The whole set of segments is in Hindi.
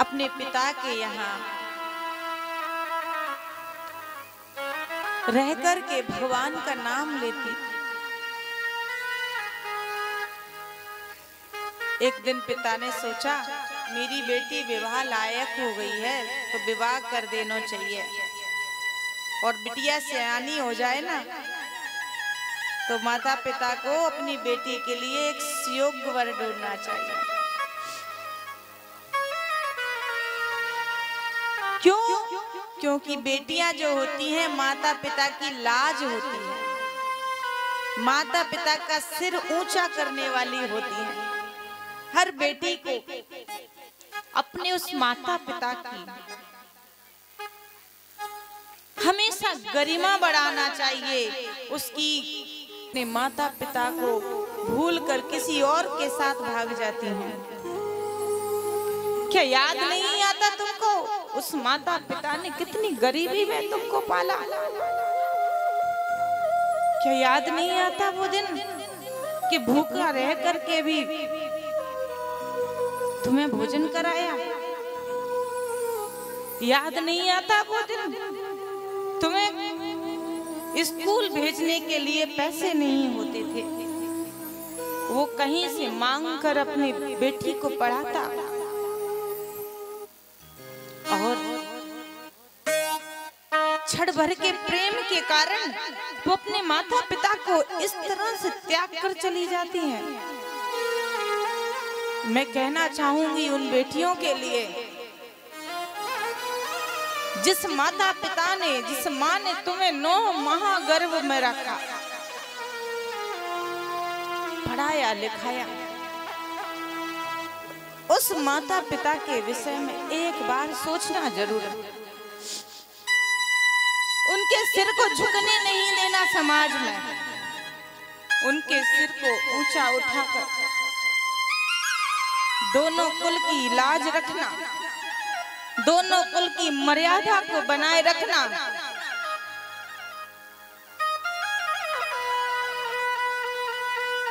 अपने पिता के यहाँ रहकर के भगवान का नाम लेती। एक दिन पिता ने सोचा मेरी बेटी विवाह लायक हो गई है तो विवाह कर देना चाहिए, और बिटिया सयानी हो जाए ना तो माता पिता को अपनी बेटी के लिए एक योग्य वर ढूंढना चाहिए। क्यों? क्योंकि बेटियां जो होती हैं माता पिता की लाज होती है, माता पिता का सिर ऊंचा करने वाली होती हैं। हर बेटी को अपने उस माता पिता की हमेशा गरिमा बढ़ाना चाहिए। उसकी अपने माता पिता को भूल कर किसी और के साथ भाग जाती हैं। क्या याद नहीं आता तुमको उस माता पिता ने कितनी गरीबी में तुमको पाला? क्या याद नहीं आता वो दिन कि भूखा रह करके भी तुम्हें भोजन कराया? याद नहीं आता वो दिन तुम्हें स्कूल भेजने के लिए पैसे नहीं होते थे, वो कहीं से मांग कर अपनी बेटी को पढ़ाता, और क्षण भर के प्रेम के कारण वो अपने माता पिता को इस तरह से त्याग कर चली जाती हैं। मैं कहना चाहूंगी उन बेटियों के लिए जिस माता पिता ने, जिस माँ ने तुम्हें 9 माह गर्भ में रखा, पढ़ाया लिखाया, उस माता पिता के विषय में एक बार सोचना जरूर है। उनके सिर को झुकने नहीं देना समाज में, उनके सिर को ऊंचा उठाकर दोनों कुल की लाज रखना, दोनों कुल की मर्यादा को बनाए रखना।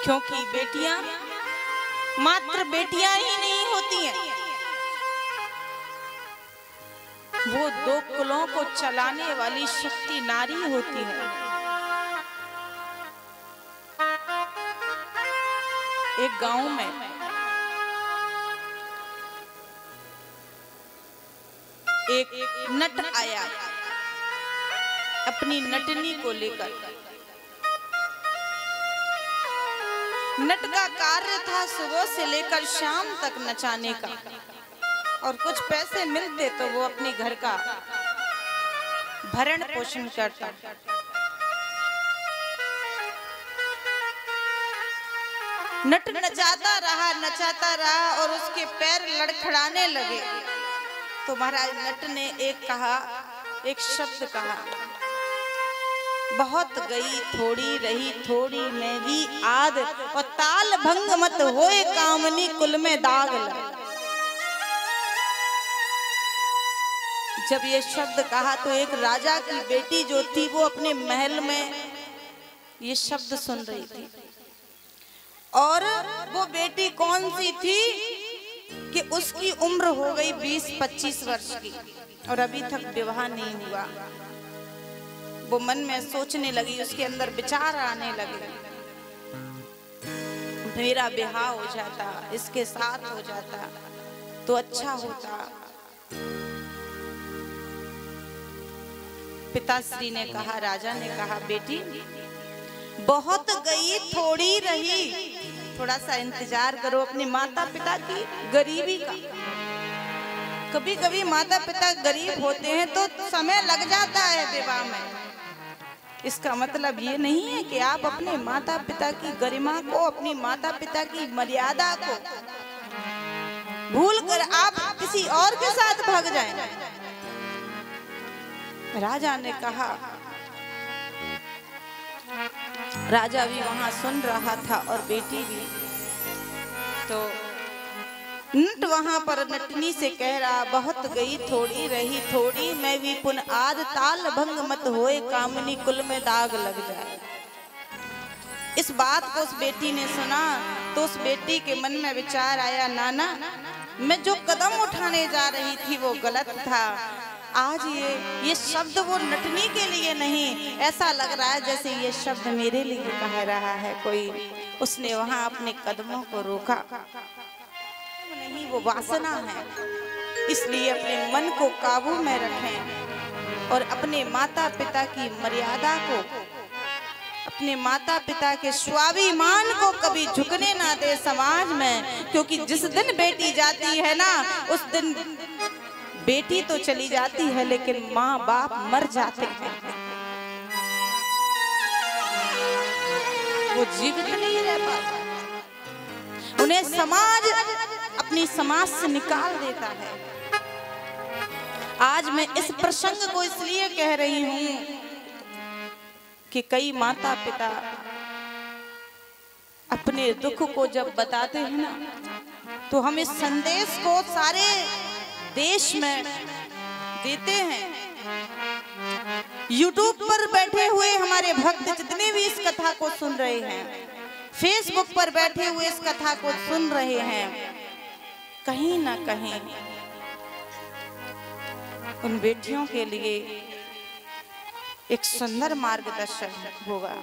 क्योंकि बेटियां मात्र बेटियां ही नहीं होती हैं, वो 2 कुलों को चलाने वाली शक्ति नारी होती है। एक गांव में एक नट आया अपनी नटनी को लेकर। नट का कार्य था सुबह से लेकर शाम तक नचाने का, और कुछ पैसे मिलते तो वो अपने घर का भरण पोषण करता। नट नचाता रहा और उसके पैर लड़खड़ाने लगे तो महाराज नट ने एक शब्द कहा, बहुत गई थोड़ी रही थोड़ी में भी आद, और ताल भंग मत होए कामनी कुल में दाग लगे। जब ये शब्द कहा तो एक राजा की बेटी जो थी वो अपने महल में ये शब्द सुन रही थी, और वो बेटी कौन सी थी कि उसकी उम्र हो गई 20-25 वर्ष की और अभी तक विवाह नहीं हुआ। वो मन में सोचने लगी, उसके अंदर विचार आने लगे, मेरा ब्याह हो जाता, इसके साथ हो जाता तो अच्छा होता। पिताश्री ने कहा, राजा ने कहा, बेटी बहुत गई थोड़ी रही, थोड़ा सा इंतजार करो अपने माता पिता की गरीबी का। कभी कभी माता पिता गरीब होते हैं तो समय लग जाता है विवाह में। इसका मतलब ये नहीं है कि आप अपने माता पिता की गरिमा को, अपनी माता पिता की मर्यादा को भूलकर आप किसी और के साथ भाग जाएं। राजा ने कहा, राजा भी वहां सुन रहा था और बेटी भी। तो नट वहां पर नटनी से कह रहा, बहुत गई थोड़ी रही थोड़ी मैं भी पुन आद, ताल भंग मत होए कामनी कुल में दाग लग जाए। इस बात को उस बेटी ने सुना तो उस बेटी के मन में विचार आया, नाना मैं जो कदम उठाने जा रही थी वो गलत था। आज ये शब्द वो नटनी के लिए नहीं, ऐसा लग रहा है जैसे ये शब्द मेरे लिए कह रहा है कोई। उसने वहां अपने कदमों को रोका। नहीं, वो वासना है, इसलिए अपने मन को काबू में रखें और अपने माता पिता की मर्यादा को, अपने माता पिता के स्वाभिमान को कभी झुकने ना दे समाज में। क्योंकि जिस दिन बेटी जाती है ना, उस दिन बेटी तो चली जाती है लेकिन माँ बाप मर जाते हैं, वो जीवित नहीं रह पाते, उन्हें समाज अपनी समाज से निकाल देता है। आज मैं इस प्रसंग को इसलिए कह रही हूं कि कई माता पिता अपने दुख को जब बताते हैं ना, तो हम इस संदेश को सारे देश में देते हैं। YouTube पर बैठे हुए हमारे भक्त जितने भी इस कथा को सुन रहे हैं, फेसबुक पर बैठे हुए इस कथा को सुन रहे हैं, कहीं ना कहीं उन बेटियों के लिए एक सुंदर मार्गदर्शन होगा।